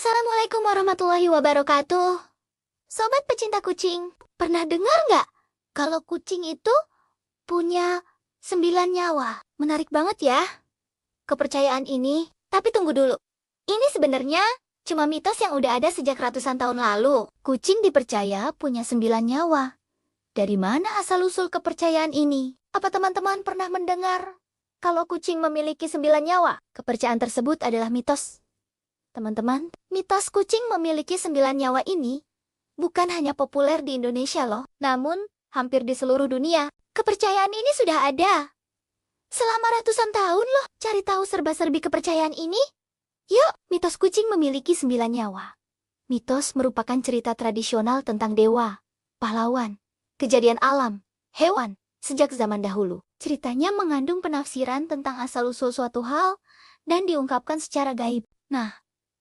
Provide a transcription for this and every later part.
Assalamualaikum warahmatullahi wabarakatuh. Sobat pecinta kucing, pernah dengar nggak kalau kucing itu punya 9 nyawa? Menarik banget ya, kepercayaan ini. Tapi tunggu dulu. Ini sebenarnya cuma mitos yang udah ada sejak ratusan tahun lalu. Kucing dipercaya punya 9 nyawa. Dari mana asal-usul kepercayaan ini? Apa teman-teman pernah mendengar kalau kucing memiliki 9 nyawa? Kepercayaan tersebut adalah mitos. Teman-teman, mitos kucing memiliki 9 nyawa ini bukan hanya populer di Indonesia loh, namun hampir di seluruh dunia. Kepercayaan ini sudah ada selama ratusan tahun loh. Cari tahu serba-serbi kepercayaan ini? Yuk, mitos kucing memiliki 9 nyawa. Mitos merupakan cerita tradisional tentang dewa, pahlawan, kejadian alam, hewan, sejak zaman dahulu. Ceritanya mengandung penafsiran tentang asal-usul suatu hal dan diungkapkan secara gaib. Nah,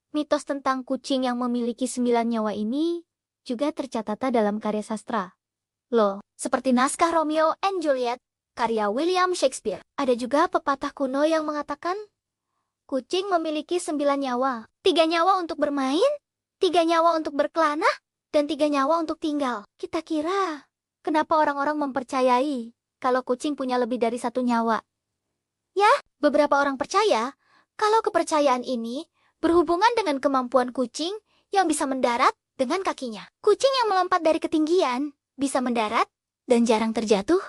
mitos tentang kucing yang memiliki 9 nyawa ini juga tercatat dalam karya sastra. Loh, seperti naskah Romeo and Juliet, karya William Shakespeare. Ada juga pepatah kuno yang mengatakan, kucing memiliki 9 nyawa. 3 nyawa untuk bermain, 3 nyawa untuk berkelana, dan 3 nyawa untuk tinggal. Kita kira, kenapa orang-orang mempercayai kalau kucing punya lebih dari 1 nyawa? Ya, beberapa orang percaya kalau kepercayaan ini berhubungan dengan kemampuan kucing yang bisa mendarat dengan kakinya. Kucing yang melompat dari ketinggian bisa mendarat dan jarang terjatuh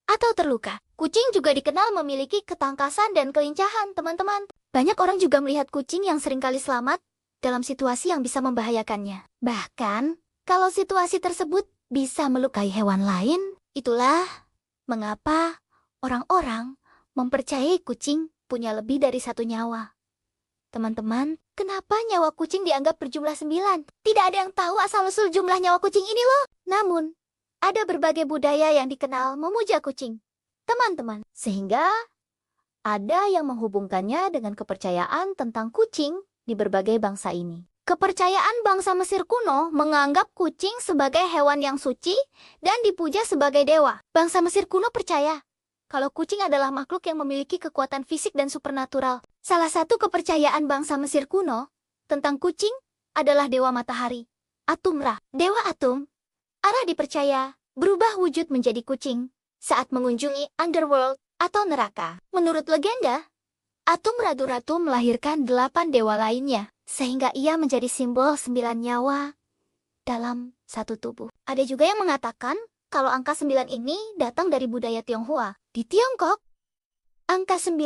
atau terluka. Kucing juga dikenal memiliki ketangkasan dan kelincahan, teman-teman. Banyak orang juga melihat kucing yang seringkali selamat dalam situasi yang bisa membahayakannya. Bahkan, kalau situasi tersebut bisa melukai hewan lain, itulah mengapa orang-orang mempercayai kucing punya lebih dari 1 nyawa. Teman-teman, kenapa nyawa kucing dianggap berjumlah 9? Tidak ada yang tahu asal-usul jumlah nyawa kucing ini loh. Namun, ada berbagai budaya yang dikenal memuja kucing, teman-teman. Sehingga, ada yang menghubungkannya dengan kepercayaan tentang kucing di berbagai bangsa ini. Kepercayaan bangsa Mesir kuno menganggap kucing sebagai hewan yang suci dan dipuja sebagai dewa. Bangsa Mesir kuno percaya kalau kucing adalah makhluk yang memiliki kekuatan fisik dan supernatural. Salah satu kepercayaan bangsa Mesir kuno tentang kucing adalah dewa matahari, Atum-Ra. Dewa Atum, Ara dipercaya berubah wujud menjadi kucing saat mengunjungi underworld atau neraka. Menurut legenda, Atum-Ra melahirkan 8 dewa lainnya, sehingga ia menjadi simbol 9 nyawa dalam satu tubuh. Ada juga yang mengatakan kalau angka 9 ini datang dari budaya Tionghoa. Di Tiongkok, angka 9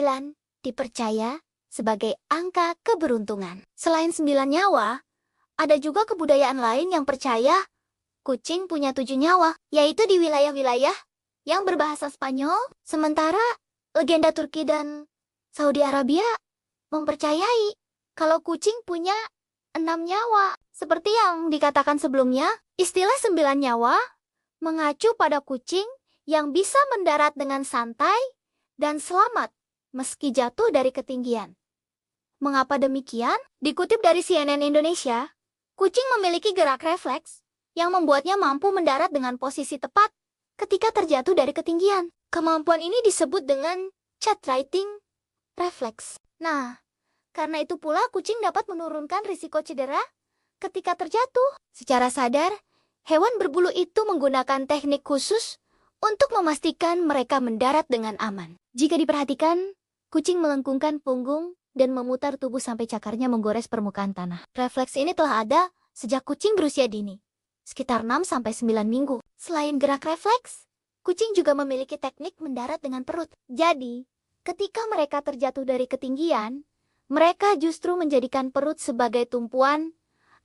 dipercaya sebagai angka keberuntungan. Selain 9 nyawa, ada juga kebudayaan lain yang percaya kucing punya 7 nyawa, yaitu di wilayah-wilayah yang berbahasa Spanyol. Sementara, legenda Turki dan Saudi Arabia mempercayai kalau kucing punya 6 nyawa. Seperti yang dikatakan sebelumnya, istilah 9 nyawa mengacu pada kucing yang bisa mendarat dengan santai dan selamat meski jatuh dari ketinggian. Mengapa demikian? Dikutip dari CNN Indonesia, kucing memiliki gerak refleks yang membuatnya mampu mendarat dengan posisi tepat ketika terjatuh dari ketinggian. Kemampuan ini disebut dengan chatrighting reflex. Nah, karena itu pula kucing dapat menurunkan risiko cedera ketika terjatuh. Secara sadar, hewan berbulu itu menggunakan teknik khusus untuk memastikan mereka mendarat dengan aman. Jika diperhatikan, kucing melengkungkan punggung dan memutar tubuh sampai cakarnya menggores permukaan tanah. Refleks ini telah ada sejak kucing berusia dini, sekitar 6-9 minggu. Selain gerak refleks, kucing juga memiliki teknik mendarat dengan perut. Jadi, ketika mereka terjatuh dari ketinggian, mereka justru menjadikan perut sebagai tumpuan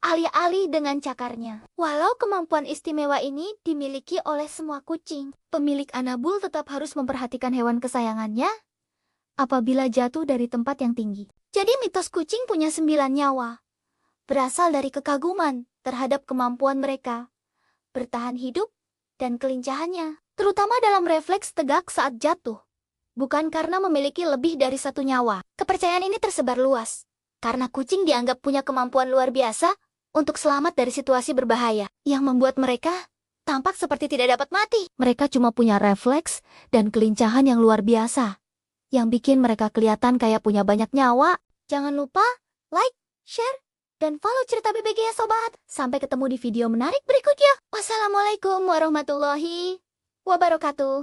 alih-alih dengan cakarnya. Walau kemampuan istimewa ini dimiliki oleh semua kucing, pemilik Anabul tetap harus memperhatikan hewan kesayangannya apabila jatuh dari tempat yang tinggi. Jadi mitos kucing punya 9 nyawa berasal dari kekaguman terhadap kemampuan mereka bertahan hidup dan kelincahannya, terutama dalam refleks tegak saat jatuh, bukan karena memiliki lebih dari 1 nyawa. Kepercayaan ini tersebar luas karena kucing dianggap punya kemampuan luar biasa untuk selamat dari situasi berbahaya, yang membuat mereka tampak seperti tidak dapat mati. Mereka cuma punya refleks dan kelincahan yang luar biasa, yang bikin mereka kelihatan kayak punya banyak nyawa. Jangan lupa like, share, dan follow cerita BBG ya sobat. Sampai ketemu di video menarik berikutnya. Wassalamualaikum warahmatullahi wabarakatuh.